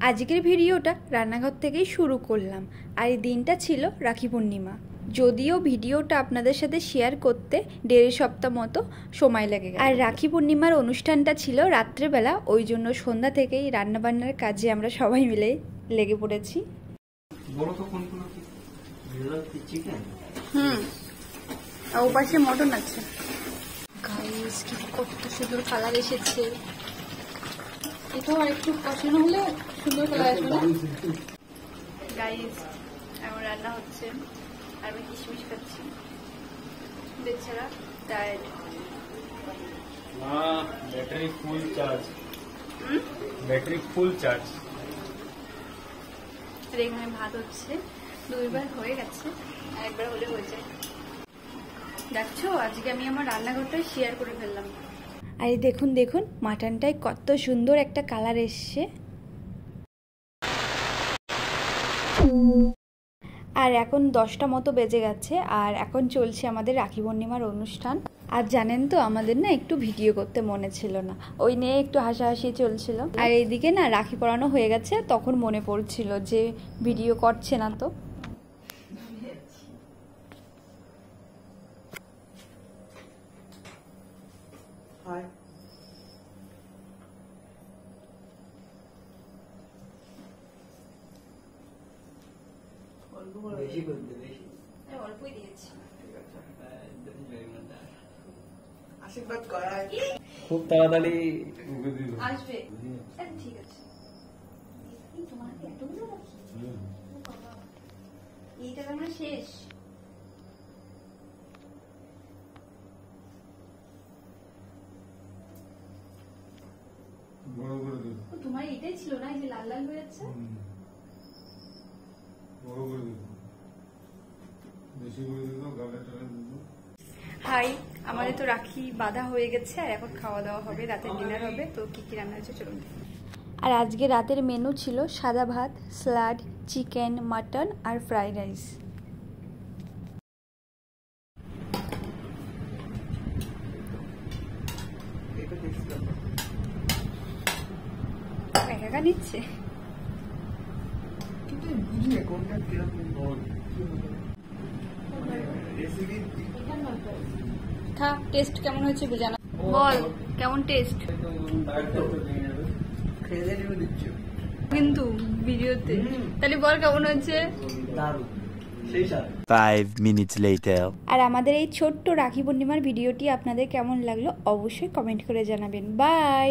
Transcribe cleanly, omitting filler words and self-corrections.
আজকের ভিডিওটা রান্নাঘর থেকেই শুরু করলাম। আর এই দিনটা ছিল রাখি পূর্ণিমা। যদিও ভিডিওটা আপনাদের সাথে শেয়ার করতে 1.5 সপ্তাহ মতো সময় লেগে গেল। আর রাখি পূর্ণিমার অনুষ্ঠানটা ছিল রাত্রেবেলা, ওই জন্য সন্ধ্যা থেকেই রান্নাবান্নার কাজে আমরা সবাই মিলে লেগে পড়েছি। ও পাশে মটন আছে। গাইস কি কত সুন্দর কালার এসেছে। এটাও আরেকটু কষানো হলে সুন্দর কালার আসবে না? গাইস আমার রান্না হচ্ছে আর আমি কিশমিশ খাচ্ছি। বেচারা tired. Battery full charge. Battery full charge. আর এখানে ভাত হচ্ছে, 2বার হয়ে গেছে, আর একবার হলে হয়ে যায়। দেখছো আজকে আমি আমার রান্নাঘরটা শেয়ার করে ফেললাম। আর দেখুন দেখুন মাটনটায় কত সুন্দর একটা কালার এসছে। আর এখন 10টা মতো বেজে গেছে, আর এখন চলছে আমাদের রাখি পূর্ণিমার অনুষ্ঠান। আর জানেন তো আমাদের না একটু ভিডিও করতে মনে ছিল না, ওই নিয়ে একটু হাসাহাসি চলছিল। আর এইদিকে না রাখি পরানো হয়ে গেছে, তখন মনে পড়ছিল যে ভিডিও করছে না তো। অল্পই দিয়েছি। খুব তাড়াতাড়ি আসবে। ঠিক আছে। তোমার এতগুলো রাখি? এইটা আমরা শেষ। তোমার এটাই ছিল না, এই যে লাল লাল হয়ে যাচ্ছে। হাই, আমাদের তো রাখি বাঁধা হয়ে গেছে, আর এখন খাওয়া দাওয়া হবে, রাতের ডিনার হবে। তো কি কি রান্না হয়েছে চলুন। আর আজকে রাতের মেনু ছিল সাদা ভাত, স্যালাড, চিকেন, মাটন আর ফ্রাইড রাইস। একা নিচ্ছে থাক। টেস্ট কেমন হয়েছে বুঝানা, বল কেমন টেস্ট। কিন্তু ভিডিওতে তাহলে বল কেমন হয়েছে। 5 minutes later. আর আমাদের এই ছোট্ট রাখি পূর্ণিমার ভিডিওটি আপনাদের কেমন লাগলো অবশ্যই কমেন্ট করে জানাবেন। বাই।